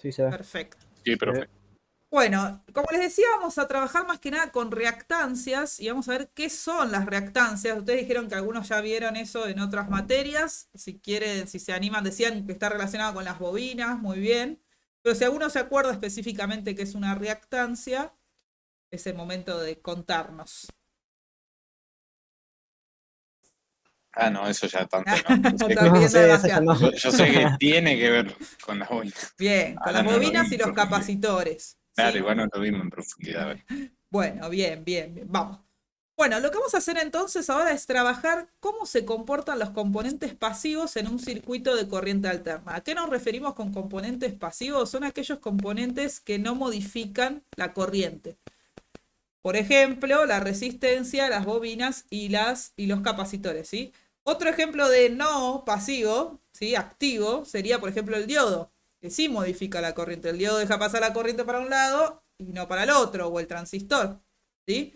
Sí, se ve. Perfecto. Sí, Se ve. profe. Bueno, como les decía, vamos a trabajar más que nada con reactancias y vamos a ver qué son las reactancias. Ustedes dijeron que algunos ya vieron eso en otras materias. Si quieren, si se animan, decían que está relacionado con las bobinas, muy bien. Pero si alguno se acuerda específicamente qué es una reactancia, es el momento de contarnos. Ah, no, eso ya tanto no. Están No pidiendo sé, eso ya demasiado. no. Yo sé que tiene que ver con las boinas. Bien, con Ahora las no lo bobinas vimos y en los profundidad. capacitores. Claro, ¿Sí? igual no lo vimos en profundidad. A ver. Bueno, bien, bien, bien. Vamos. Bueno, lo que vamos a hacer entonces ahora es trabajar cómo se comportan los componentes pasivos en un circuito de corriente alterna. ¿A qué nos referimos con componentes pasivos? Son aquellos componentes que no modifican la corriente. Por ejemplo, la resistencia, las bobinas y los capacitores, ¿sí? Otro ejemplo de no pasivo, ¿sí? Activo, sería por ejemplo el diodo, que sí modifica la corriente. El diodo deja pasar la corriente para un lado y no para el otro, o el transistor, ¿sí?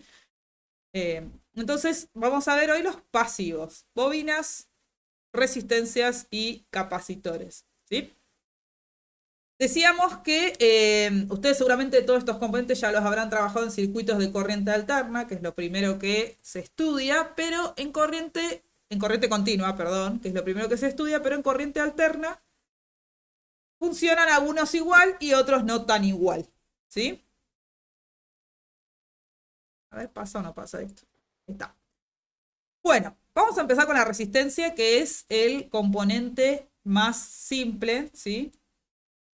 Entonces, vamos a ver hoy los pasivos: bobinas, resistencias y capacitores, ¿sí? Decíamos que ustedes seguramente todos estos componentes ya los habrán trabajado en circuitos de corriente alterna, que es lo primero que se estudia, pero en corriente continua, perdón, que es lo primero que se estudia, pero en corriente alterna funcionan algunos igual y otros no tan igual, ¿sí? A ver, ¿pasa o no pasa esto? Ahí está. Bueno, vamos a empezar con la resistencia, que es el componente más simple, ¿sí?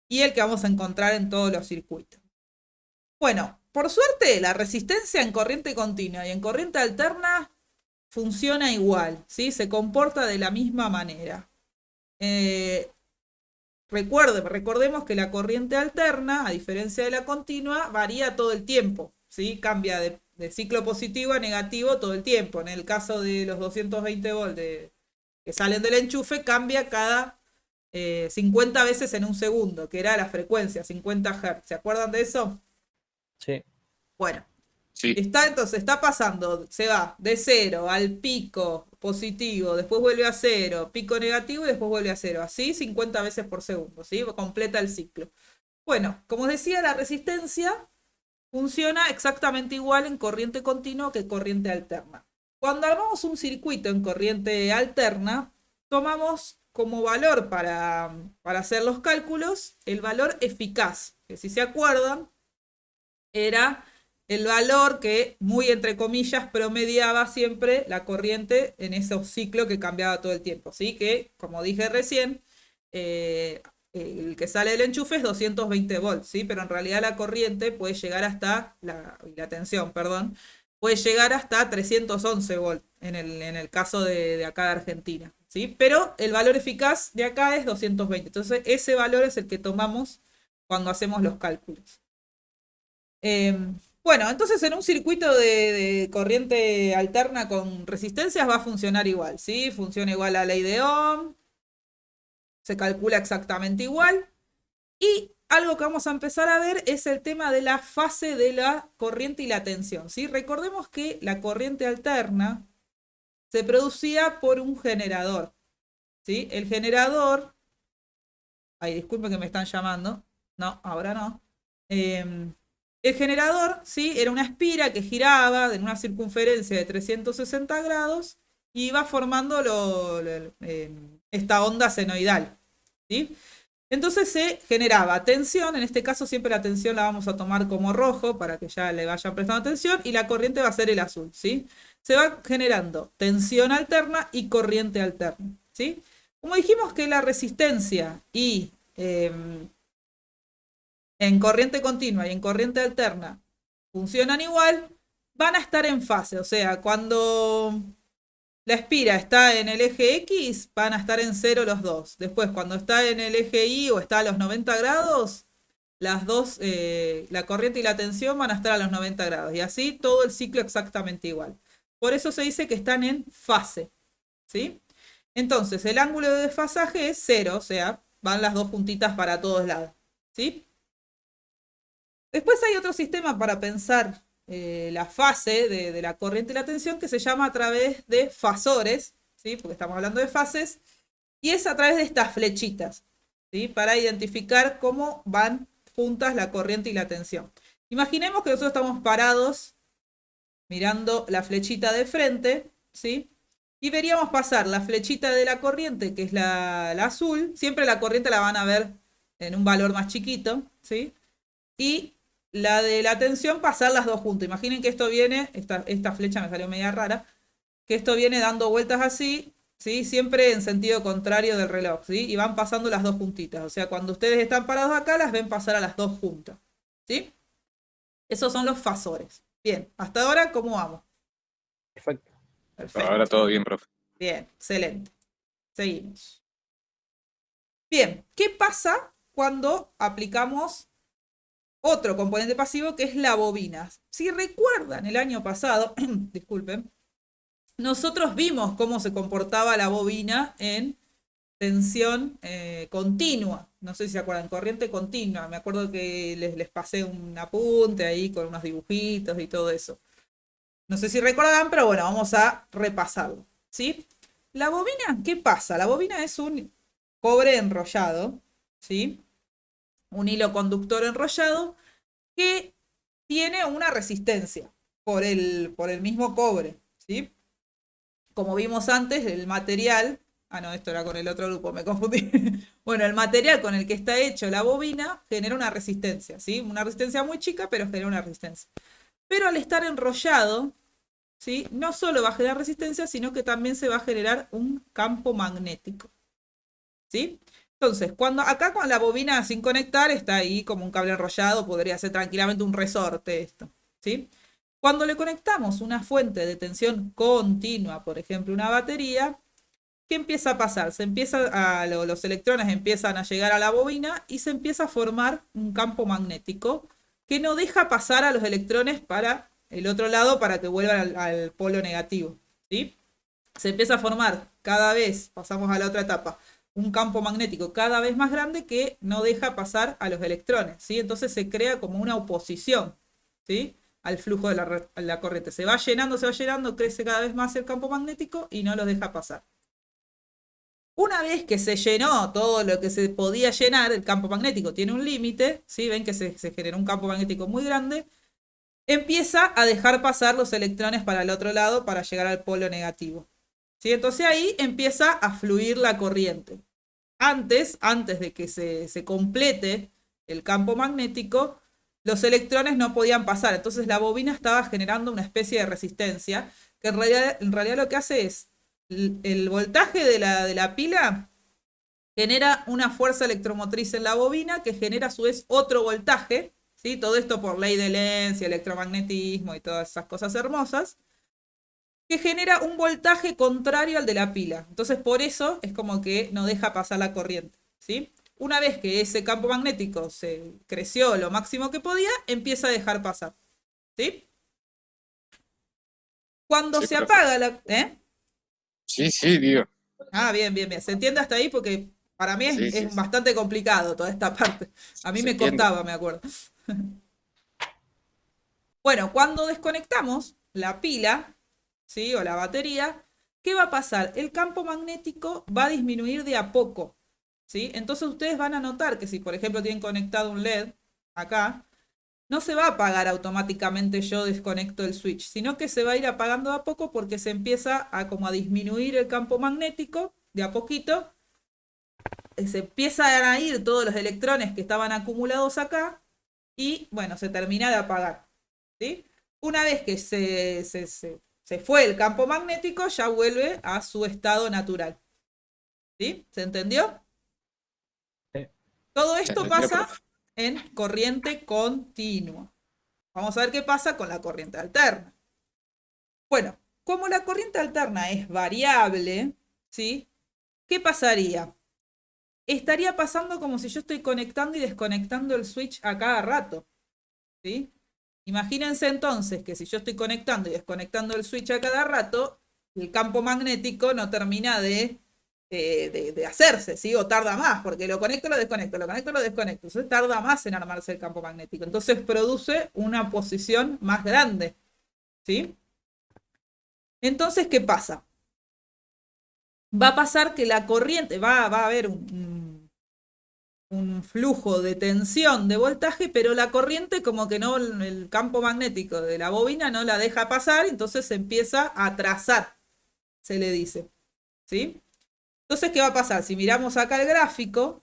Y el que vamos a encontrar en todos los circuitos. Bueno, por suerte, la resistencia en corriente continua y en corriente alterna funciona igual, ¿sí? Se comporta de la misma manera. Recordemos que la corriente alterna, a diferencia de la continua, varía todo el tiempo, ¿sí? Cambia de ciclo positivo a negativo todo el tiempo. En el caso de los 220 volts que salen del enchufe, cambia cada 50 veces en un segundo, que era la frecuencia, 50 Hz. ¿Se acuerdan de eso? Sí. Bueno, Sí, entonces está pasando, se va de cero al pico positivo, después vuelve a cero, pico negativo y después vuelve a cero, así 50 veces por segundo, ¿sí? Completa el ciclo. Bueno, como os decía, la resistencia funciona exactamente igual en corriente continua que corriente alterna. Cuando armamos un circuito en corriente alterna, tomamos como valor para hacer los cálculos el valor eficaz, que si se acuerdan, era el valor que, muy entre comillas, promediaba siempre la corriente en ese ciclo que cambiaba todo el tiempo. ¿Sí? Que, como dije recién, el que sale del enchufe es 220 volts, ¿sí? Pero en realidad la corriente puede llegar hasta, la tensión, perdón, puede llegar hasta 311 volts en el caso de acá de Argentina, ¿sí? Pero el valor eficaz de acá es 220. Entonces, ese valor es el que tomamos cuando hacemos los cálculos. Bueno, entonces en un circuito de corriente alterna con resistencias va a funcionar igual, ¿sí? Funciona igual la ley de Ohm, se calcula exactamente igual. Y algo que vamos a empezar a ver es el tema de la fase de la corriente y la tensión, ¿sí? Recordemos que la corriente alterna se producía por un generador, ¿sí? El generador, ay, disculpen que me están llamando, no, ahora no. El generador, ¿sí? Era una espira que giraba en una circunferencia de 360 grados y iba formando esta onda senoidal, ¿sí? Entonces se generaba tensión, en este caso siempre la tensión la vamos a tomar como rojo para que ya le vayan prestando atención, y la corriente va a ser el azul, ¿sí? Se va generando tensión alterna y corriente alterna, ¿sí? Como dijimos que la resistencia y en corriente continua y en corriente alterna funcionan igual, van a estar en fase. O sea, cuando la espira está en el eje X, van a estar en cero los dos. Después, cuando está en el eje Y o está a los 90 grados, las dos, la corriente y la tensión van a estar a los 90 grados. Y así todo el ciclo exactamente igual. Por eso se dice que están en fase, ¿sí? Entonces, el ángulo de desfasaje es cero, o sea, van las dos juntitas para todos lados, ¿sí? Después hay otro sistema para pensar la fase de la corriente y la tensión, que se llama a través de fasores, ¿sí? Porque estamos hablando de fases, y es a través de estas flechitas. ¿sí? Para identificar cómo van juntas la corriente y la tensión. Imaginemos que nosotros estamos parados mirando la flechita de frente, ¿sí? Y veríamos pasar la flechita de la corriente, que es la azul. Siempre la corriente la van a ver en un valor más chiquito, ¿sí? Y la de la tensión pasar las dos juntas. Imaginen que esto viene, esta flecha me salió media rara, que esto viene dando vueltas así, ¿sí? Siempre en sentido contrario del reloj, ¿sí? Y van pasando las dos juntitas. O sea, cuando ustedes están parados acá, las ven pasar a las dos juntas, ¿sí? Esos son los fasores. Bien, hasta ahora, ¿cómo vamos? Perfecto. Por ahora Perfecto. todo bien, profe. Bien, excelente. Seguimos. Bien, ¿qué pasa cuando aplicamos otro componente pasivo que es la bobina? Si recuerdan el año pasado, disculpen, nosotros vimos cómo se comportaba la bobina en tensión continua. No sé si se acuerdan, corriente continua. Me acuerdo que les pasé un apunte ahí con unos dibujitos y todo eso. No sé si recordarán, pero bueno, vamos a repasarlo, ¿sí? La bobina, ¿qué pasa? La bobina es un cobre enrollado, ¿sí? Un hilo conductor enrollado que tiene una resistencia por el mismo cobre, ¿sí? Como vimos antes, el material, no, esto era con el otro grupo, me confundí. Bueno, el material con el que está hecho la bobina genera una resistencia, ¿sí? Una resistencia muy chica, pero genera una resistencia. Pero al estar enrollado, ¿sí? No solo va a generar resistencia, sino que también se va a generar un campo magnético, ¿sí? Entonces, cuando acá con la bobina sin conectar está ahí como un cable enrollado, podría ser tranquilamente un resorte esto, ¿sí? Cuando le conectamos una fuente de tensión continua, por ejemplo una batería, ¿qué empieza a pasar? Los electrones empiezan a llegar a la bobina y se empieza a formar un campo magnético que no deja pasar a los electrones para el otro lado para que vuelvan al polo negativo, ¿sí? Se empieza a formar cada vez, pasamos a la otra etapa, un campo magnético cada vez más grande que no deja pasar a los electrones, ¿sí? Entonces se crea como una oposición, ¿sí? Al flujo de la corriente. Se va llenando, crece cada vez más el campo magnético y no los deja pasar. Una vez que se llenó todo lo que se podía llenar, el campo magnético tiene un límite, ¿sí? Ven que se generó un campo magnético muy grande, empieza a dejar pasar los electrones para el otro lado para llegar al polo negativo, ¿sí? Entonces ahí empieza a fluir la corriente. Antes de que se complete el campo magnético, los electrones no podían pasar. Entonces la bobina estaba generando una especie de resistencia que en realidad lo que hace es el voltaje de la pila genera una fuerza electromotriz en la bobina que genera a su vez otro voltaje, ¿sí? Todo esto por ley de Lenz y electromagnetismo y todas esas cosas hermosas, que genera un voltaje contrario al de la pila. Entonces por eso es como que no deja pasar la corriente, ¿sí? Una vez que ese campo magnético se creció lo máximo que podía, empieza a dejar pasar, ¿sí? Cuando Sí, se profe. apaga la... Sí, digo. Ah, bien, bien, bien. ¿Se entiende hasta ahí? Porque para mí Sí, es sí, sí. bastante complicado toda esta parte. A mí Se me entiende. costaba, me acuerdo. Bueno, cuando desconectamos la pila, ¿sí? O la batería, ¿qué va a pasar? El campo magnético va a disminuir de a poco, ¿sí? Entonces ustedes van a notar que si, por ejemplo, tienen conectado un LED acá, no se va a apagar automáticamente yo desconecto el switch, sino que se va a ir apagando de a poco porque se empieza a como a disminuir el campo magnético de a poquito, se empiezan a ir todos los electrones que estaban acumulados acá y bueno, se termina de apagar, ¿sí? Una vez que se fue el campo magnético, ya vuelve a su estado natural, ¿sí? ¿Se entendió? Sí. Todo Se esto entendió, pasa profe. en corriente continua. Vamos a ver qué pasa con la corriente alterna. Bueno, como la corriente alterna es variable, ¿sí? ¿Qué pasaría? Estaría pasando como si yo estoy conectando y desconectando el switch a cada rato, ¿sí? Imagínense entonces que si yo estoy conectando y desconectando el switch a cada rato, el campo magnético no termina de hacerse, ¿sí? O tarda más, porque lo conecto, lo desconecto, lo conecto, lo desconecto. Entonces tarda más en armarse el campo magnético. Entonces produce una posición más grande, ¿sí? Entonces, ¿qué pasa? Va a pasar que la corriente, va a haber un flujo de tensión de voltaje, pero la corriente como que no, el campo magnético de la bobina no la deja pasar, entonces se empieza a trazar, se le dice, ¿sí? Entonces, ¿qué va a pasar? Si miramos acá el gráfico,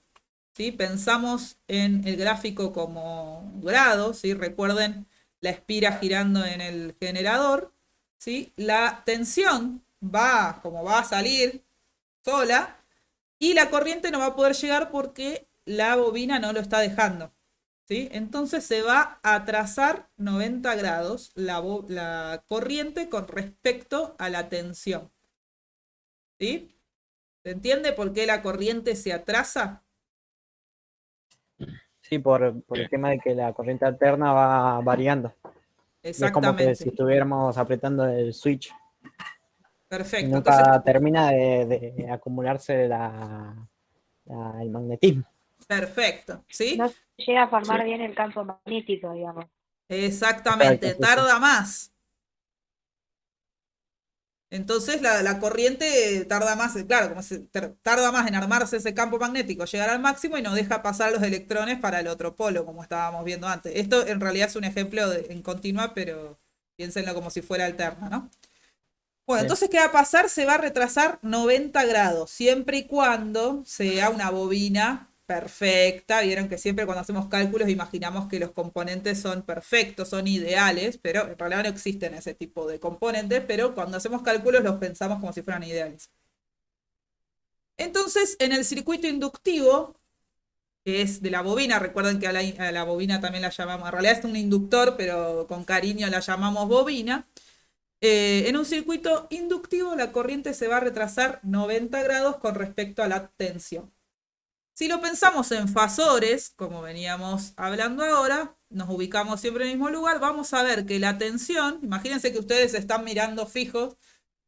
¿sí? Pensamos en el gráfico como grado, ¿sí? Recuerden la espira girando en el generador, ¿sí? La tensión como va a salir sola, y la corriente no va a poder llegar porque la bobina no lo está dejando, ¿sí? Entonces se va a trazar 90 grados la corriente con respecto a la tensión, ¿sí? ¿Se entiende por qué la corriente se atrasa? Sí, por el tema de que la corriente alterna va variando. Y es como que si Exactamente. estuviéramos apretando el switch y Perfecto. Entonces, nunca termina de acumularse el magnetismo. perfecto, ¿sí? No se llega a formar Sí. bien el campo magnético, digamos. Exactamente, Exacto, sí, sí. tarda más. Entonces la corriente tarda más, claro, como tarda más en armarse ese campo magnético, llegar al máximo y no deja pasar los electrones para el otro polo, como estábamos viendo antes. Esto en realidad es un ejemplo en continua, pero piénsenlo como si fuera alterna, ¿no? Bueno, Sí. entonces, ¿qué va a pasar? Se va a retrasar 90 grados, siempre y cuando sea una bobina perfecta. Vieron que siempre cuando hacemos cálculos imaginamos que los componentes son perfectos, son ideales, pero en realidad no existen ese tipo de componentes, pero cuando hacemos cálculos los pensamos como si fueran ideales. Entonces, en el circuito inductivo, que es de la bobina, recuerden que a la bobina también la llamamos, en realidad es un inductor, pero con cariño la llamamos bobina. En un circuito inductivo la corriente se va a retrasar 90 grados con respecto a la tensión. Si lo pensamos en fasores, como veníamos hablando ahora, nos ubicamos siempre en el mismo lugar, vamos a ver que la tensión, imagínense que ustedes están mirando fijos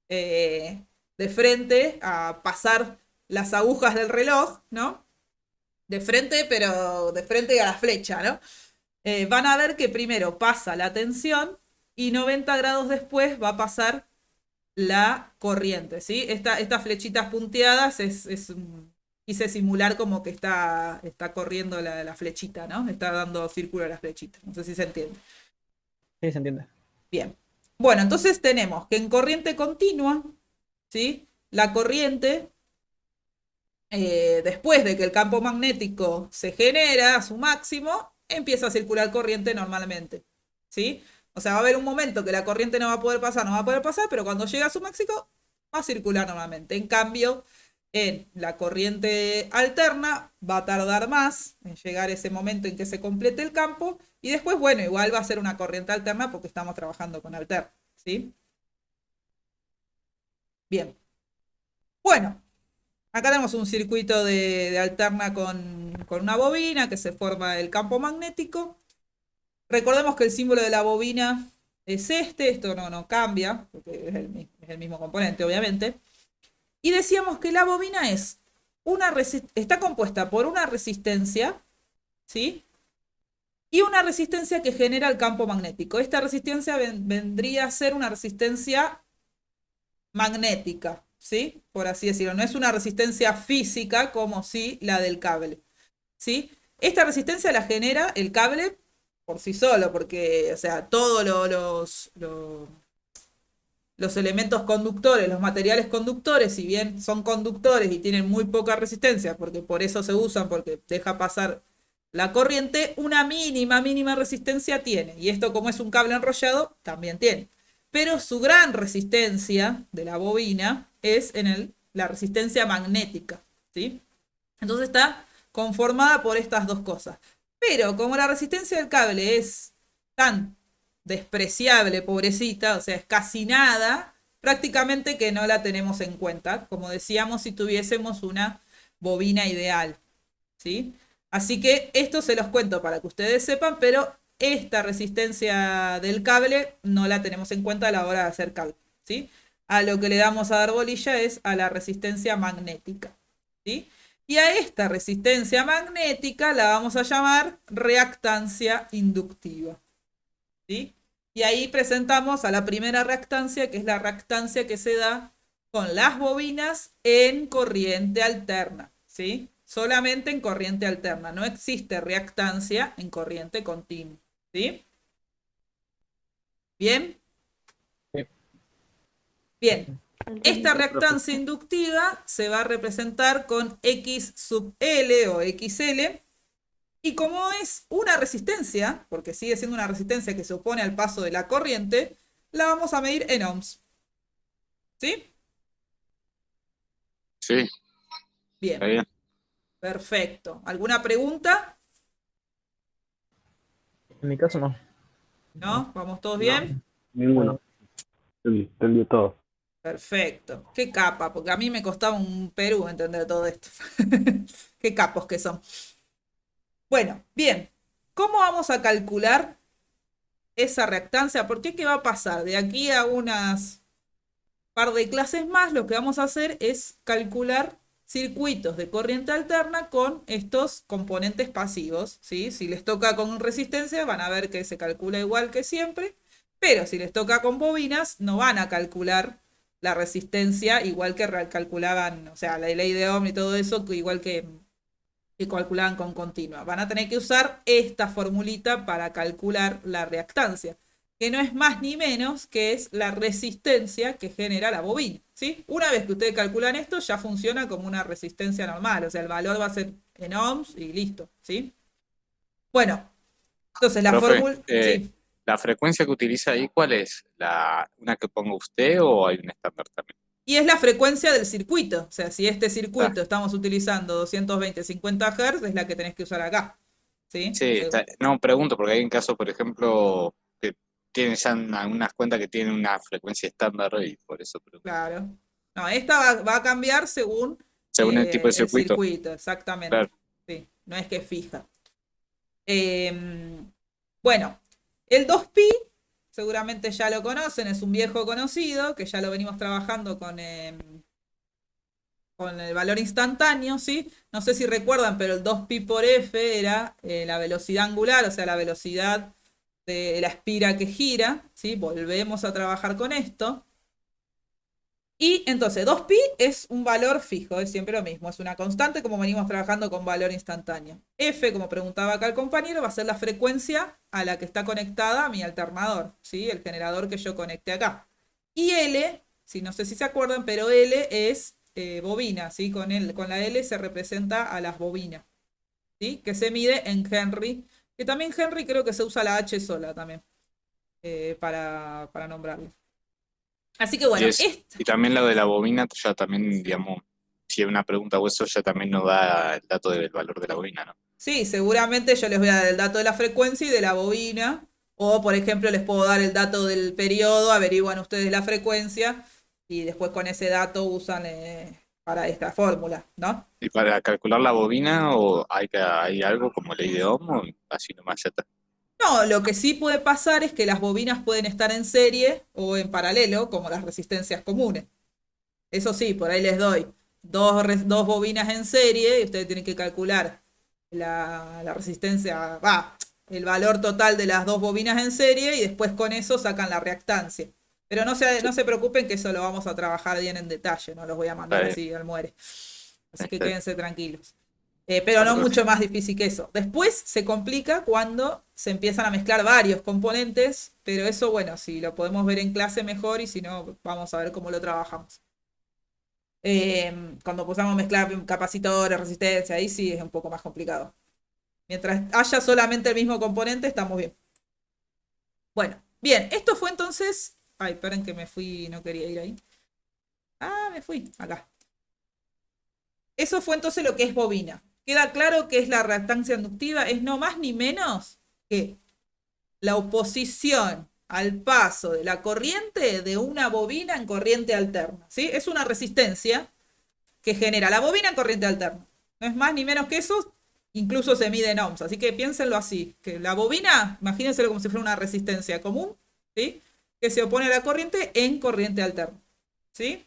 de frente a pasar las agujas del reloj, ¿no? De frente, pero de frente a la flecha, ¿no? Van a ver que primero pasa la tensión y 90 grados después va a pasar la corriente, ¿sí? Estas flechitas punteadas quise simular como que está corriendo la flechita, ¿no? Está dando círculo a la flechita. No sé si se entiende. Sí, se entiende. Bien. Bueno, entonces tenemos que en corriente continua, ¿sí? La corriente, después de que el campo magnético se genera a su máximo, empieza a circular corriente normalmente, ¿sí? O sea, va a haber un momento que la corriente no va a poder pasar, pero cuando llega a su máximo va a circular normalmente. En cambio, en la corriente alterna va a tardar más en llegar ese momento en que se complete el campo y después, bueno, igual va a ser una corriente alterna porque estamos trabajando con alterna, ¿sí? Bien. Bueno, acá tenemos un circuito de alterna con una bobina que se forma el campo magnético. Recordemos que el símbolo de la bobina es esto no cambia, porque es el mismo componente, obviamente. Y decíamos que la bobina está compuesta por una resistencia, ¿sí? Y una resistencia que genera el campo magnético. Esta resistencia vendría a ser una resistencia magnética, ¿sí? Por así decirlo. No es una resistencia física como sí la del cable, ¿sí? Esta resistencia la genera el cable por sí solo, porque, o sea, todos los elementos conductores, los materiales conductores, si bien son conductores y tienen muy poca resistencia, porque por eso se usan, porque deja pasar la corriente, una mínima resistencia tiene. Y esto, como es un cable enrollado, también tiene. Pero su gran resistencia de la bobina es en la resistencia magnética, ¿sí? Entonces está conformada por estas dos cosas. Pero como la resistencia del cable es tan despreciable, pobrecita, o sea, es casi nada, prácticamente que no la tenemos en cuenta, como decíamos si tuviésemos una bobina ideal, ¿sí? Así que esto se los cuento para que ustedes sepan, pero esta resistencia del cable no la tenemos en cuenta a la hora de hacer cálculo, ¿sí? A lo que le damos a dar bolilla es a la resistencia magnética, ¿sí? Y a esta resistencia magnética la vamos a llamar reactancia inductiva, ¿sí? Y ahí presentamos a la primera reactancia, que es la reactancia que se da con las bobinas en corriente alterna, ¿sí? solamente en corriente alterna. No existe reactancia en corriente continua. ¿Sí? ¿Bien? Sí. Bien. Esta Entendido. reactancia inductiva se va a representar con X sub L o XL. Y como es una resistencia, porque sigue siendo una resistencia que se opone al paso de la corriente, la vamos a medir en ohms. ¿Sí? Sí, está Bien, bien. perfecto. ¿Alguna pregunta? En mi caso no. ¿No? ¿Vamos todos No. bien? Ninguno. Entendió todo. Perfecto. Qué capa, porque a mí me costaba un Perú entender todo esto. Qué capos que son. Bueno, bien. ¿Cómo vamos a calcular esa reactancia? Porque ¿qué va a pasar? De aquí a unas par de clases más, lo que vamos a hacer es calcular circuitos de corriente alterna con estos componentes pasivos, ¿sí? Si les toca con resistencia, van a ver que se calcula igual que siempre, pero si les toca con bobinas, no van a calcular la resistencia igual que calculaban, o sea, la ley de Ohm y todo eso, igual que calculaban con continua. Van a tener que usar esta formulita para calcular la reactancia, que no es más ni menos que es la resistencia que genera la bobina, ¿sí? Una vez que ustedes calculan esto, ya funciona como una resistencia normal, o sea, el valor va a ser en ohms y listo, ¿sí? Bueno, entonces la Profe, fórmula... Sí. ¿la frecuencia que utiliza ahí cuál es? ¿Una que ponga usted o hay un estándar también? Y es la frecuencia del circuito, o sea, si este circuito Ah, estamos utilizando 220, 50 Hz, es la que tenés que usar acá, ¿sí? sí, no, pregunto porque hay un caso, por ejemplo, que tienen ya unas cuentas que tienen una frecuencia estándar y por eso pregunto. Claro. No, esta va a cambiar según Según el tipo de el circuito. circuito, exactamente. Claro. Sí, no es que es fija. Bueno, el 2pi, seguramente ya lo conocen, es un viejo conocido, que ya lo venimos trabajando con el valor instantáneo, ¿sí? No sé si recuerdan, pero el 2pi por f era la velocidad angular, o sea, la velocidad de la espira que gira, ¿sí? Volvemos a trabajar con esto. Y entonces 2pi es un valor fijo, es siempre lo mismo, es una constante como venimos trabajando con valor instantáneo. F, como preguntaba acá el compañero, va a ser la frecuencia a la que está conectada mi alternador, ¿sí? El generador que yo conecte acá. Y L, si no sé si se acuerdan, pero L es bobina, ¿sí? Con la L se representa a las bobinas, ¿sí? Que se mide en Henry, que también Henry creo que se usa la H sola también, para nombrarlo. Así que bueno, Y también lo de la bobina, ya también, digamos, si hay una pregunta o eso, ya también nos da el dato del valor de la bobina, ¿no? sí, seguramente yo les voy a dar el dato de la frecuencia y de la bobina. O, por ejemplo, les puedo dar el dato del periodo, averiguan ustedes la frecuencia y después con ese dato usan para esta fórmula, ¿no? Y para calcular la bobina, o hay algo como ley de Ohm, o así nomás ya está. No, lo que sí puede pasar es que las bobinas pueden estar en serie o en paralelo, como las resistencias comunes. Eso sí, por ahí les doy dos bobinas en serie y ustedes tienen que calcular la resistencia, el valor total de las dos bobinas en serie y después con eso sacan la reactancia. Pero no se preocupen que eso lo vamos a trabajar bien en detalle, no los voy a mandar Está así al muere. Así que Está bien. quédense tranquilos. Pero no Bueno, mucho más difícil que eso. Después se complica cuando se empiezan a mezclar varios componentes, pero eso, bueno, si lo podemos ver en clase mejor y si no, vamos a ver cómo lo trabajamos. Cuando empezamos a mezclar capacitores, resistencia, ahí sí es un poco más complicado. Mientras haya solamente el mismo componente, estamos bien. Bueno, bien, esto fue entonces... Ay, esperen que me fui, no quería ir ahí. Ah, me fui, acá. Eso fue entonces lo que es bobina. Queda claro que es la reactancia inductiva, es no más ni menos que la oposición al paso de la corriente de una bobina en corriente alterna, ¿sí? Es una resistencia que genera la bobina en corriente alterna. No es más ni menos que eso, incluso se mide en ohms. Así que piénsenlo así, que la bobina, imagínenselo como si fuera una resistencia común, ¿sí? Que se opone a la corriente en corriente alterna, ¿sí?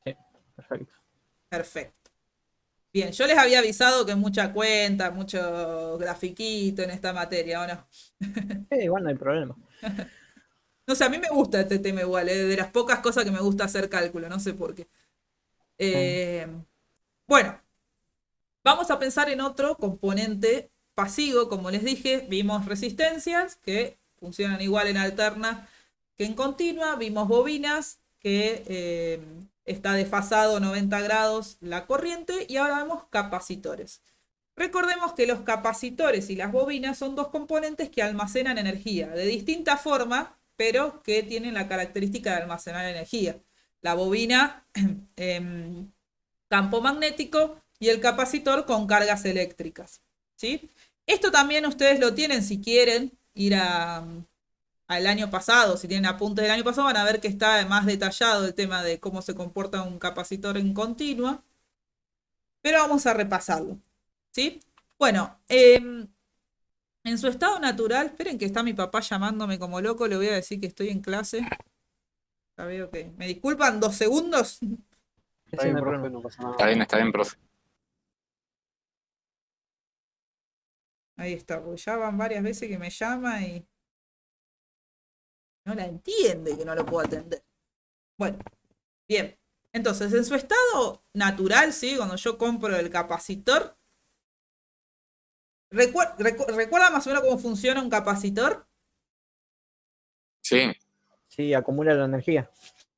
Sí, perfecto. Perfecto. Bien, yo les había avisado que mucha cuenta, mucho grafiquito en esta materia, ¿o no? Igual no hay problema. No sé, a mí me gusta este tema igual, es de las pocas cosas que me gusta hacer cálculo, no sé por qué. Bueno, Vamos a pensar en otro componente pasivo, como les dije, vimos resistencias que funcionan igual en alterna que en continua, vimos bobinas que está desfasado 90 grados la corriente y ahora vemos capacitores. Recordemos que los capacitores y las bobinas son dos componentes que almacenan energía de distinta forma, pero que tienen la característica de almacenar energía. La bobina campo magnético y el capacitor con cargas eléctricas, ¿sí? Esto también ustedes lo tienen si quieren ir al año pasado, si tienen apuntes del año pasado van a ver que está más detallado el tema de cómo se comporta un capacitor en continua, pero vamos a repasarlo, ¿sí? Bueno, en su estado natural, esperen que está mi papá llamándome como loco, le voy a decir que estoy en clase. Ya veo que, ¿me disculpan 2 segundos? Está bien, profe, no pasa nada. Está bien, profe. Ahí está, porque ya van varias veces que me llama y no la entiende que no lo puedo atender. Bueno, bien. Entonces, en su estado natural, ¿sí? Cuando yo compro el capacitor, ¿recuerda más o menos cómo funciona un capacitor? Sí, Sí, acumula la energía.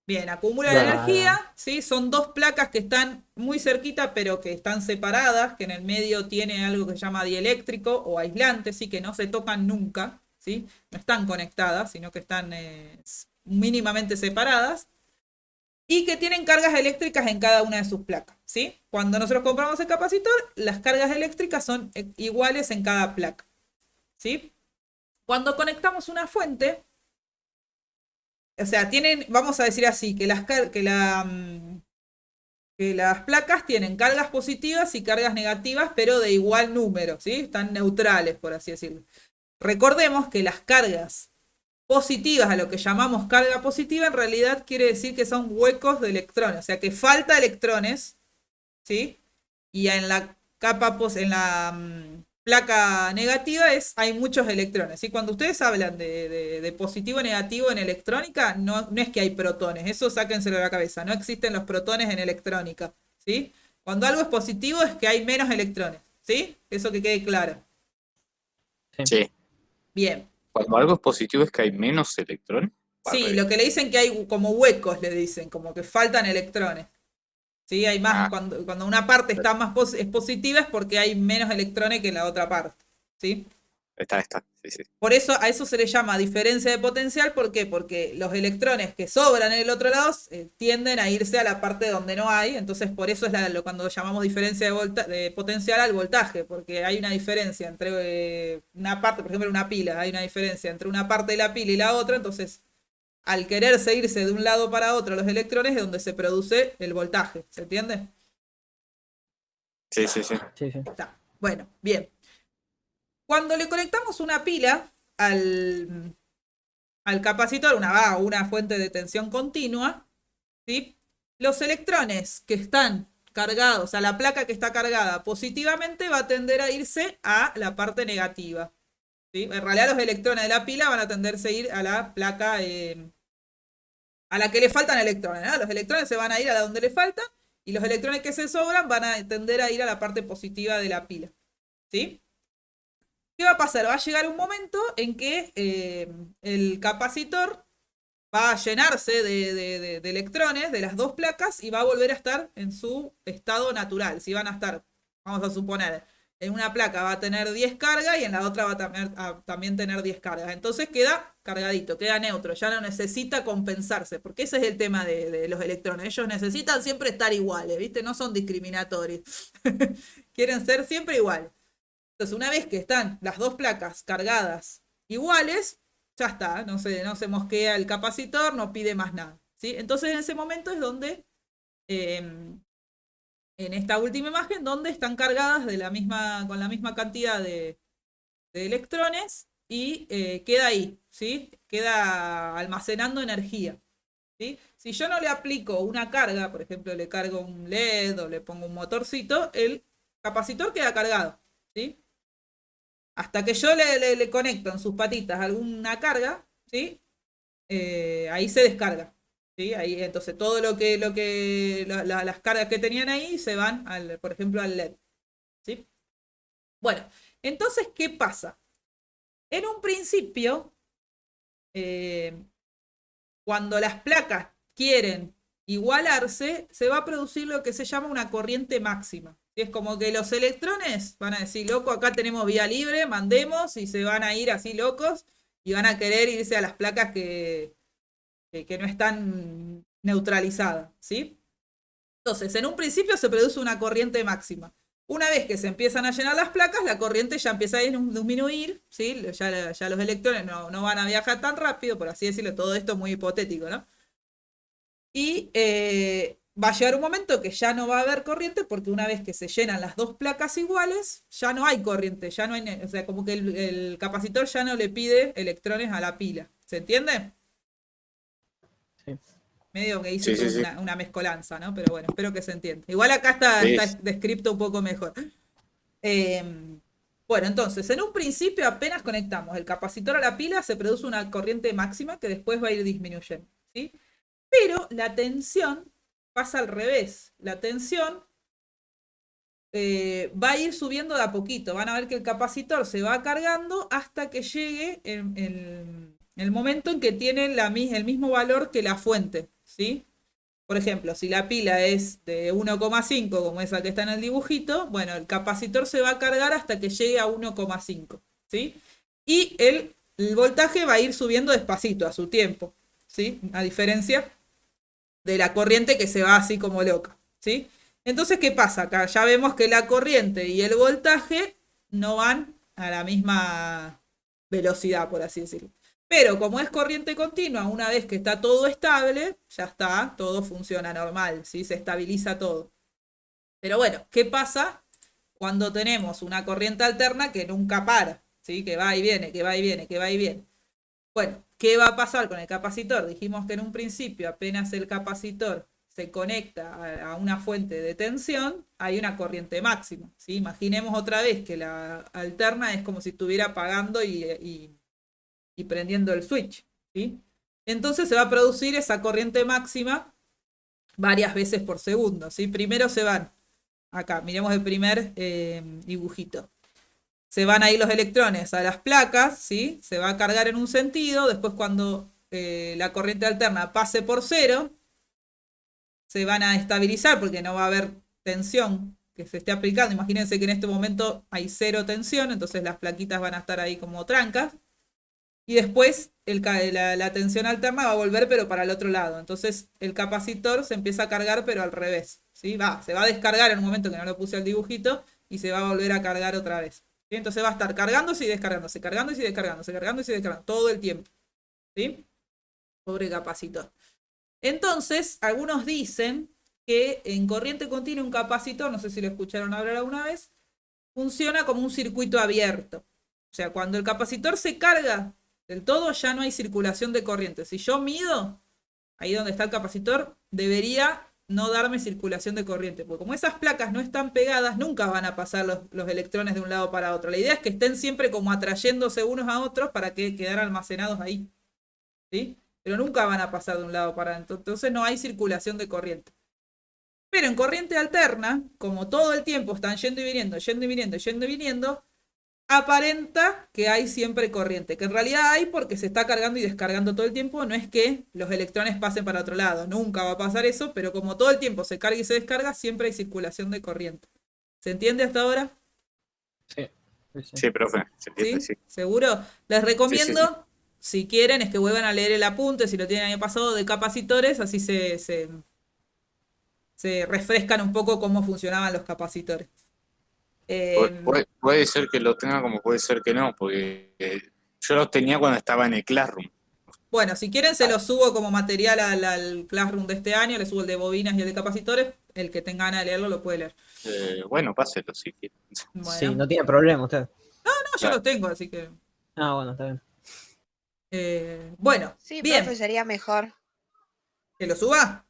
Bien, acumula Claro. energía, ¿sí? Son dos placas que están muy cerquita, pero que están separadas, que en el medio tiene algo que se llama dieléctrico o aislante, ¿sí? Que no se tocan nunca, ¿sí? No están conectadas, sino que están mínimamente separadas. Y que tienen cargas eléctricas en cada una de sus placas, ¿sí? Cuando nosotros compramos el capacitor, las cargas eléctricas son iguales en cada placa, ¿sí? Cuando conectamos una fuente, o sea, tienen, vamos a decir así, que las placas tienen cargas positivas y cargas negativas, pero de igual número, ¿sí? Están neutrales, por así decirlo. Recordemos que las cargas positivas, a lo que llamamos carga positiva, en realidad quiere decir que son huecos de electrones, o sea que falta electrones, ¿sí? Y en la capa, placa negativa hay muchos electrones, ¿sí? Cuando ustedes hablan de positivo o negativo en electrónica, no es que hay protones, eso sáquenselo de la cabeza, no existen los protones en electrónica, ¿sí? Cuando algo es positivo es que hay menos electrones, ¿sí? Eso que quede claro. sí. Bien. Cuando algo es positivo es que hay menos electrones. Sí, lo que le dicen que hay como huecos, le dicen, como que faltan electrones. ¿Sí? Hay más, cuando una parte está es positiva es porque hay menos electrones que en la otra parte. ¿Sí? Está. Sí. Por eso a eso se le llama diferencia de potencial. ¿Por qué? Porque los electrones que sobran en el otro lado tienden a irse a la parte donde no hay. Entonces por eso es cuando llamamos diferencia de potencial al voltaje. Porque hay una diferencia entre una parte, por ejemplo una pila, hay una diferencia entre una parte de la pila y la otra. Entonces al quererse irse de un lado para otro los electrones es donde se produce el voltaje. ¿Se entiende? Sí. Sí, sí. Está. Bueno, bien. Cuando le conectamos una pila al capacitor, una fuente de tensión continua, ¿sí? Los electrones que están cargados, o sea, la placa que está cargada positivamente va a tender a irse a la parte negativa. ¿Sí? En realidad los electrones de la pila van a tenderse a ir a la placa a la que le faltan electrones, ¿no? Los electrones se van a ir a donde le faltan y los electrones que se sobran van a tender a ir a la parte positiva de la pila. ¿Sí? ¿Qué va a pasar? Va a llegar un momento en que el capacitor va a llenarse de electrones de las dos placas y va a volver a estar en su estado natural. Si van a estar, vamos a suponer, en una placa va a tener 10 cargas y en la otra va a también tener 10 cargas. Entonces queda cargadito, queda neutro, ya no necesita compensarse, porque ese es el tema de los electrones. Ellos necesitan siempre estar iguales, ¿viste? No son discriminatorios. Quieren ser siempre iguales. Entonces, una vez que están las dos placas cargadas iguales, ya está, no se mosquea el capacitor, no pide más nada, ¿sí? Entonces, en ese momento es donde, en esta última imagen, donde están cargadas con la misma cantidad de electrones y queda ahí, ¿sí? Queda almacenando energía, ¿sí? Si yo no le aplico una carga, por ejemplo, le cargo un LED o le pongo un motorcito, el capacitor queda cargado, ¿sí? Hasta que yo le conecto en sus patitas alguna carga, ¿sí? Ahí se descarga, ¿sí? Ahí, entonces todo las cargas que tenían ahí se van, por ejemplo, al LED, ¿sí? Bueno, entonces, ¿qué pasa? En un principio, cuando las placas quieren igualarse, se va a producir lo que se llama una corriente máxima. Es como que los electrones van a decir, loco, acá tenemos vía libre, mandemos, y se van a ir así locos, y van a querer irse a las placas que no están neutralizadas, ¿sí? Entonces, en un principio se produce una corriente máxima. Una vez que se empiezan a llenar las placas, la corriente ya empieza a disminuir, ¿sí? Ya los electrones no van a viajar tan rápido, por así decirlo, todo esto es muy hipotético, ¿no? Y va a llegar un momento que ya no va a haber corriente, porque una vez que se llenan las dos placas iguales, ya no hay corriente, ya no hay, o sea, como que el capacitor ya no le pide electrones a la pila. ¿Se entiende? Sí. Medio que hice Sí, sí, sí. una mezcolanza, ¿no? Pero bueno, espero que se entienda. Igual acá está Sí. descrito un poco mejor. Bueno, entonces, en un principio apenas conectamos el capacitor a la pila, se produce una corriente máxima que después va a ir disminuyendo, ¿sí? Pero la tensión pasa al revés. La tensión va a ir subiendo de a poquito. Van a ver que el capacitor se va cargando hasta que llegue el momento en que tiene el mismo valor que la fuente, ¿sí? Por ejemplo, si la pila es de 1,5, como esa que está en el dibujito, bueno, el capacitor se va a cargar hasta que llegue a 1,5, ¿sí? Y el voltaje va a ir subiendo despacito, a su tiempo, ¿sí? A diferencia de la corriente que se va así como loca, ¿sí? Entonces, ¿qué pasa acá? Ya vemos que la corriente y el voltaje no van a la misma velocidad, por así decirlo. Pero como es corriente continua, una vez que está todo estable, ya está, todo funciona normal, ¿sí? Se estabiliza todo. Pero bueno, ¿qué pasa cuando tenemos una corriente alterna que nunca para, ¿sí? Que va y viene, que va y viene, que va y viene? Bueno, ¿qué va a pasar con el capacitor? Dijimos que en un principio, apenas el capacitor se conecta a una fuente de tensión, hay una corriente máxima, ¿sí? Imaginemos otra vez que la alterna es como si estuviera apagando y prendiendo el switch, ¿sí? Entonces se va a producir esa corriente máxima varias veces por segundo, ¿sí? Primero se van, acá, miremos el primer dibujito. Se van a ir los electrones a las placas, ¿sí? Se va a cargar en un sentido, después cuando la corriente alterna pase por cero, se van a estabilizar porque no va a haber tensión que se esté aplicando. Imagínense que en este momento hay cero tensión, entonces las plaquitas van a estar ahí como trancas. Y después la tensión alterna va a volver, pero para el otro lado. Entonces el capacitor se empieza a cargar, pero al revés, ¿sí? Se va a descargar en un momento que no lo puse al dibujito y se va a volver a cargar otra vez, ¿sí? Entonces va a estar cargándose y descargándose, cargándose y descargándose, cargándose y descargando, todo el tiempo, ¿sí? Pobre capacitor. Entonces, algunos dicen que en corriente continua un capacitor, no sé si lo escucharon hablar alguna vez, funciona como un circuito abierto. O sea, cuando el capacitor se carga del todo, ya no hay circulación de corriente. Si yo mido, ahí donde está el capacitor, debería no darme circulación de corriente, porque como esas placas no están pegadas, nunca van a pasar los electrones de un lado para otro. La idea es que estén siempre como atrayéndose unos a otros para que quedan almacenados ahí, ¿sí? Pero nunca van a pasar de un lado para otro. Entonces no hay circulación de corriente. Pero en corriente alterna, como todo el tiempo están yendo y viniendo, yendo y viniendo, yendo y viniendo, aparenta que hay siempre corriente, que en realidad hay porque se está cargando y descargando todo el tiempo, no es que los electrones pasen para otro lado, nunca va a pasar eso, pero como todo el tiempo se carga y se descarga, siempre hay circulación de corriente. ¿Se entiende hasta ahora? Sí. Sí, profe, se entiende, ¿Sí? sí. ¿Seguro? Les recomiendo, Sí, sí, si quieren, es que vuelvan a leer el apunte, si lo tienen año pasado, de capacitores, así se refrescan un poco cómo funcionaban los capacitores. Puede ser que lo tenga como puede ser que no, porque yo los tenía cuando estaba en el Classroom. Bueno, si quieren se los subo como material al Classroom de este año, les subo el de bobinas y el de capacitores, el que tenga ganas de leerlo lo puede leer. Bueno, páselo si quiere. Bueno, Sí, no tiene problema usted. no, yo los tengo, así que... Ah, bueno, está bien. Bueno, Sí, bien, profe, sería mejor. ¿que lo suba?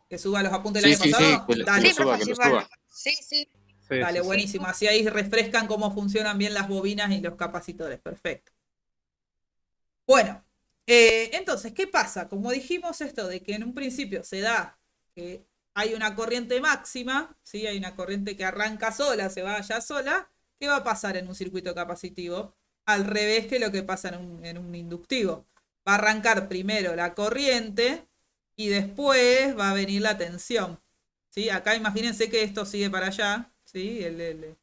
¿Que suba los apuntes Sí, del año sí, sí, pasado? que lo Dale, suba, que lo suba. Sí, sí. Sí, dale, sí, sí. buenísimo. Así ahí refrescan cómo funcionan bien las bobinas y los capacitores. Perfecto. Bueno, entonces, ¿qué pasa? Como dijimos esto de que en un principio se da que hay una corriente máxima, ¿sí? Hay una corriente que arranca sola, se va allá sola. ¿Qué va a pasar en un circuito capacitivo? Al revés que lo que pasa en un inductivo. Va a arrancar primero la corriente y después va a venir la tensión. ¿Sí? Acá imagínense que esto sigue para allá, ¿sí? El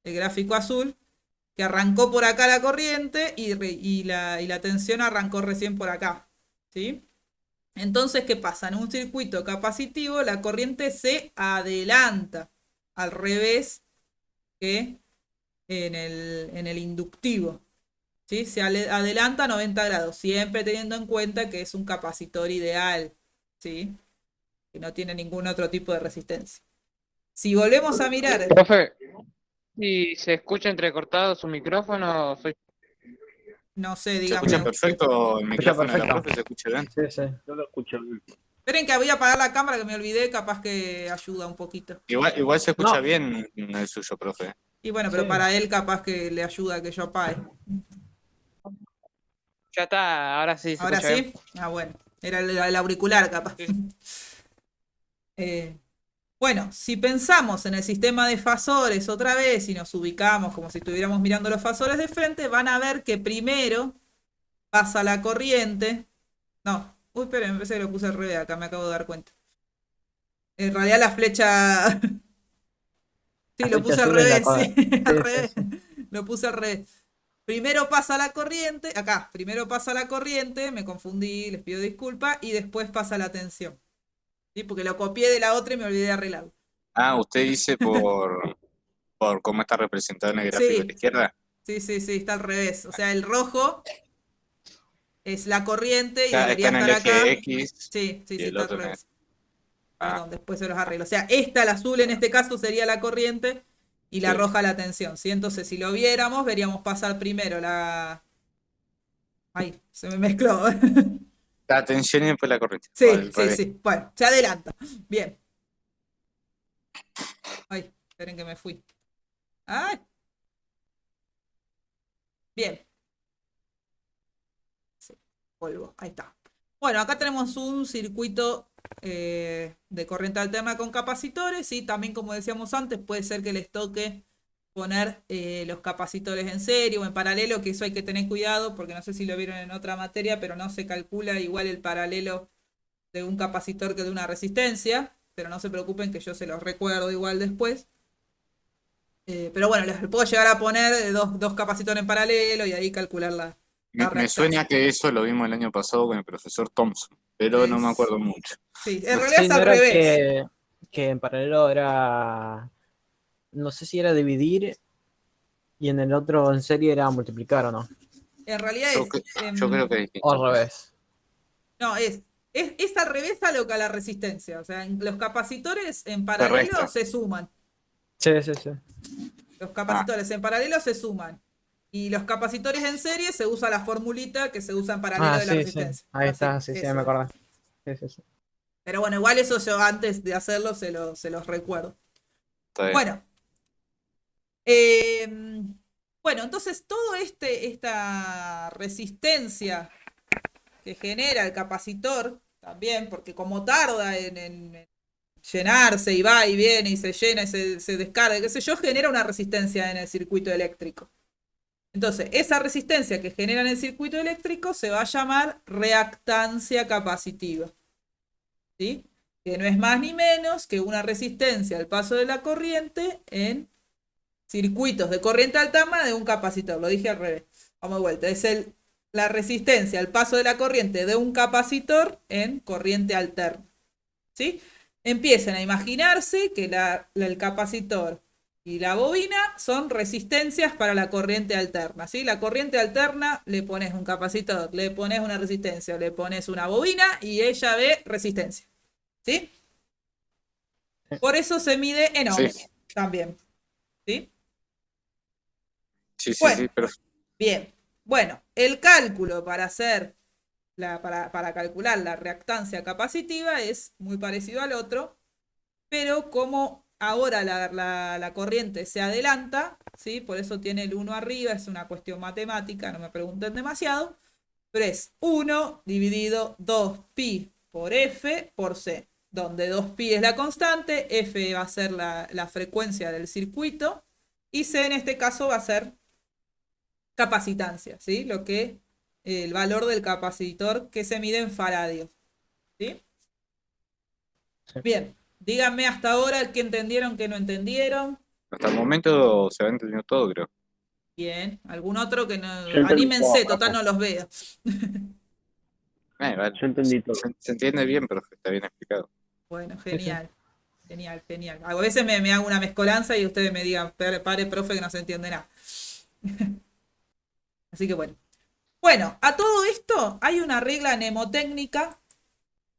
gráfico azul, que arrancó por acá la corriente y la tensión arrancó recién por acá. ¿Sí? Entonces, ¿qué pasa? En un circuito capacitivo la corriente se adelanta, al revés que en el inductivo. ¿Sí? Se adelanta 90 grados, siempre teniendo en cuenta que es un capacitor ideal, ¿sí? Que no tiene ningún otro tipo de resistencia. Si volvemos a mirar, Profe, si se escucha entrecortado su micrófono, soy... no sé, Se dígame. escucha perfecto el micrófono de la perfecto. profe, se escucha bien. Sí, sí. Yo lo escucho bien. Esperen que voy a apagar la cámara que me olvidé, capaz que ayuda un poquito. Igual se escucha No. bien el suyo, profe. Y bueno, pero Sí. para él capaz que le ayuda que yo apague. Ya está, ahora sí se ¿Ahora escucha sí? bien. Ah, bueno. Era el auricular capaz. Sí. Bueno, si pensamos en el sistema de fasores otra vez y nos ubicamos como si estuviéramos mirando los fasores de frente, van a ver que primero pasa la corriente. No, uy, esperen, me parece que lo puse al revés, acá me acabo de dar cuenta. En realidad la flecha... Sí, La lo flecha puse al azul es la revés, cuadra. sí, al Sí, revés. sí. Lo puse al revés. Primero pasa la corriente, acá, primero pasa la corriente, me confundí, les pido disculpas, y después pasa la tensión. ¿Sí? Porque lo copié de la otra y me olvidé de arreglarlo. Ah, usted dice por cómo está representado en el gráfico de la Sí, izquierda. sí, está al revés. O sea, el rojo es la corriente y Está debería en el estar acá. eje X Sí, y el está al otro en el... revés. Ah, Perdón, después se los arreglo. O sea, esta, la azul en este caso, sería la corriente y la sí. roja la tensión. ¿Sí? Entonces, si lo viéramos, veríamos pasar primero la... Ay, se me mezcló. La tensión y después la corriente. O Sí, al sí, revés. sí. Bueno, se adelanta. Bien. Ay, esperen que me fui. Ay. Bien. Sí, vuelvo. Ahí está. Bueno, acá tenemos un circuito de corriente alterna con capacitores y también, como decíamos antes, puede ser que les toque poner los capacitores en serie o en paralelo, que eso hay que tener cuidado porque no sé si lo vieron en otra materia, pero no se calcula igual el paralelo de un capacitor que de una resistencia, pero no se preocupen que yo se los recuerdo igual después. Pero bueno, les puedo llegar a poner dos capacitores en paralelo y ahí calcular la Me reactancia. suena que eso lo vimos el año pasado con el profesor Thompson, pero no me acuerdo mucho. Sí, en realidad Sí, es no al era revés. que en paralelo era. No sé si era dividir y en el otro en serie era multiplicar o no. En realidad Yo, es... yo creo que es O distinto. al revés. No, es al revés a lo que a la resistencia. O sea, los capacitores en paralelo resta. se suman. Sí, sí, sí. Los capacitores en paralelo se suman. Y los capacitores en serie se usa la formulita que se usa en paralelo de la Sí, sí. resistencia. Ahí Así, está, sí, sí, eso me es. acordé. Sí, sí, sí. Pero bueno, igual eso yo antes de hacerlo se los recuerdo. Está bien. Bueno. Bueno, entonces todo esta resistencia que genera el capacitor también, porque como tarda en llenarse y va y viene y se llena y se descarga, qué sé yo, genera una resistencia en el circuito eléctrico. Entonces, esa resistencia que genera en el circuito eléctrico se va a llamar reactancia capacitiva. ¿Sí? Que no es más ni menos que una resistencia al paso de la corriente en circuitos de corriente alterna de un capacitor. Lo dije al revés. Vamos de vuelta. Es la resistencia al paso de la corriente de un capacitor en corriente alterna. ¿Sí? Empiecen a imaginarse que el capacitor y la bobina son resistencias para la corriente alterna. ¿Sí? La corriente alterna le pones un capacitor, le pones una resistencia, le pones una bobina y ella ve resistencia. ¿Sí? Por eso se mide en ohms Sí. también. ¿Sí? Sí, sí, Bueno. sí, pero Bien. Bueno, el cálculo para hacer para calcular la reactancia capacitiva es muy parecido al otro, pero como ahora la corriente se adelanta, ¿sí? Por eso tiene el 1 arriba, es una cuestión matemática, no me pregunten demasiado, pero es 1 dividido 2pi por F por C. donde 2pi es la constante, F va a ser la frecuencia del circuito, y C en este caso va a ser capacitancia, ¿sí? El valor del capacitor que se mide en faradios, ¿sí? Sí. Bien, díganme hasta ahora qué entendieron, qué no entendieron. Hasta el momento se va entendiendo todo, creo. Bien, ¿algún otro que no? Yo entendí Anímense, todo, total profe. no los veo. Vale. Yo entendí todo. Se entiende bien, pero está bien explicado. Bueno, genial. Genial, genial. A veces me hago una mezcolanza y ustedes me digan, pare, profe, que no se entiende nada. Así que bueno. Bueno, a todo esto hay una regla mnemotécnica,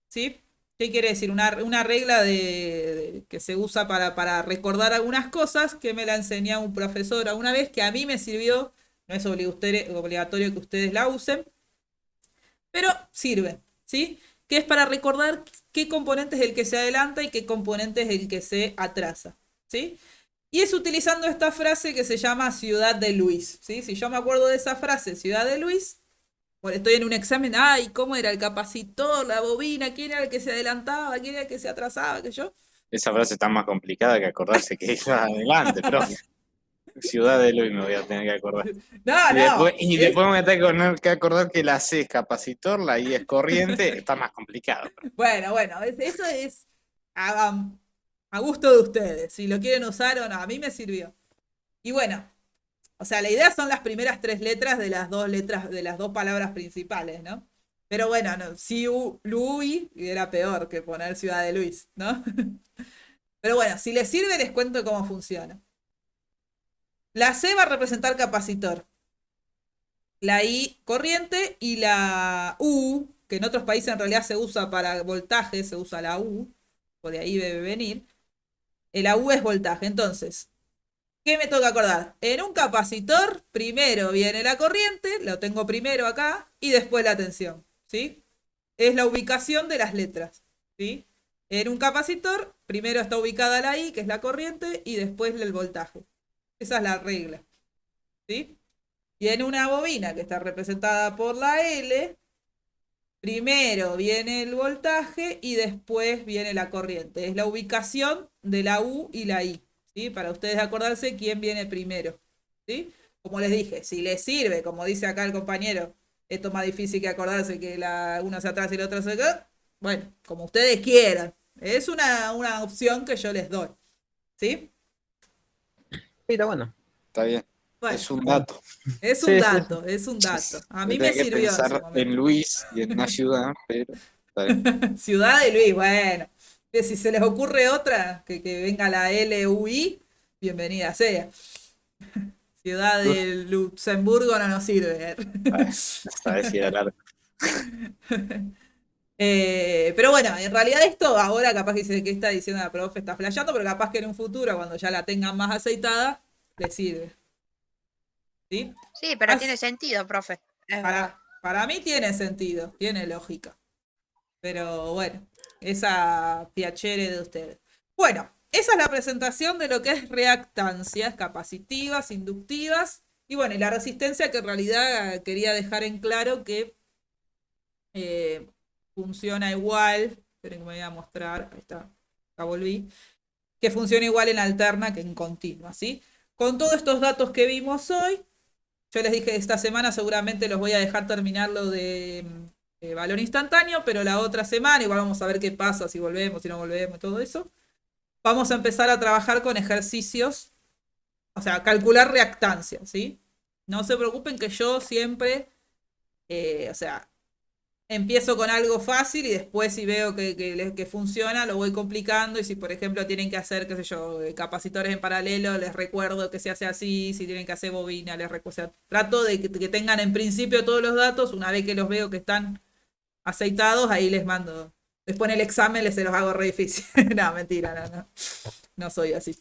¿sí? ¿Qué quiere decir? Una regla que se usa para recordar algunas cosas que me la enseñó un profesor alguna vez, que a mí me sirvió. No es obligatorio que ustedes la usen, pero sirve, ¿sí? Que es para recordar qué componente es el que se adelanta y qué componente es el que se atrasa, ¿sí? Y es utilizando esta frase que se llama Ciudad de Luis, ¿sí? Si yo me acuerdo de esa frase, Ciudad de Luis, bueno, estoy en un examen, ay, ¿cómo era el capacitor, la bobina? ¿Quién era el que se adelantaba? ¿Quién era el que se atrasaba? ¿Qué yo? Esa frase está más complicada que acordarse que iba adelante, profe. Ciudad de Luis me voy a tener que acordar. No, no. Después me voy a tener que acordar que la C es capacitor, la I es corriente, está más complicado. Bueno, eso es a gusto de ustedes. Si lo quieren usar o no, a mí me sirvió. Y bueno, o sea, la idea son las primeras 3 letras de las dos palabras principales, ¿no? Pero bueno, no, Luis era peor que poner Ciudad de Luis, ¿no? Pero bueno, si les sirve, les cuento cómo funciona. La C va a representar capacitor. La I corriente y la U, que en otros países en realidad se usa para voltaje, se usa la U, o de ahí debe venir. La U es voltaje. Entonces, ¿qué me toca acordar? En un capacitor, primero viene la corriente, lo tengo primero acá, y después la tensión, ¿sí? Es la ubicación de las letras, ¿sí? En un capacitor, primero está ubicada la I, que es la corriente, y después el voltaje. Esa es la regla, ¿sí? Y en una bobina que está representada por la L, primero viene el voltaje y después viene la corriente. Es la ubicación de la U y la I, ¿sí? Para ustedes acordarse quién viene primero, ¿sí? Como les dije, si les sirve, como dice acá el compañero, esto es más difícil que acordarse que uno se atrás y el otro se acá. Bueno, como ustedes quieran. Es una opción que yo les doy, ¿sí? Sí, está bueno. Está bien. Bueno, Es un dato. es un Sí, sí. dato, es un dato. A mí me Tenés que sirvió en su pensar momento. en Luis y en una ciudad, pero está bien. Ciudad de Luis, bueno. Que si se les ocurre otra, que venga la LUI, bienvenida sea. Ciudad de Luxemburgo no nos sirve. Sabes si era largo. Pero bueno, en realidad esto ahora capaz que dice que está diciendo la profe está flasheando, pero capaz que en un futuro, cuando ya la tengan más aceitada, le sirve. ¿Sí? Sí, pero As- tiene sentido, profe. Es verdad. Para mí tiene sentido, tiene lógica. Pero bueno, esa piacere de ustedes. Bueno, esa es la presentación de lo que es reactancias capacitivas, inductivas. Y bueno, y la resistencia, que en realidad quería dejar en claro que funciona igual. Esperen que me voy a mostrar. Ahí está, acá volví. Que funciona igual en alterna que en continua, ¿sí? Con todos estos datos que vimos hoy, yo les dije esta semana seguramente los voy a dejar terminar lo de valor instantáneo, pero la otra semana, igual vamos a ver qué pasa, si volvemos, si no volvemos, todo eso. Vamos a empezar a trabajar con ejercicios, o sea, calcular reactancia, ¿sí? No se preocupen que yo siempre, o sea, empiezo con algo fácil y después si veo que funciona, lo voy complicando. Y si, por ejemplo, tienen que hacer, qué sé yo, capacitores en paralelo, les recuerdo que se hace así. Si tienen que hacer bobina, les recuerdo. O sea, trato de que tengan en principio todos los datos. Una vez que los veo que están aceitados, ahí les mando. Después en el examen les se los hago re difícil. No, mentira, no soy así.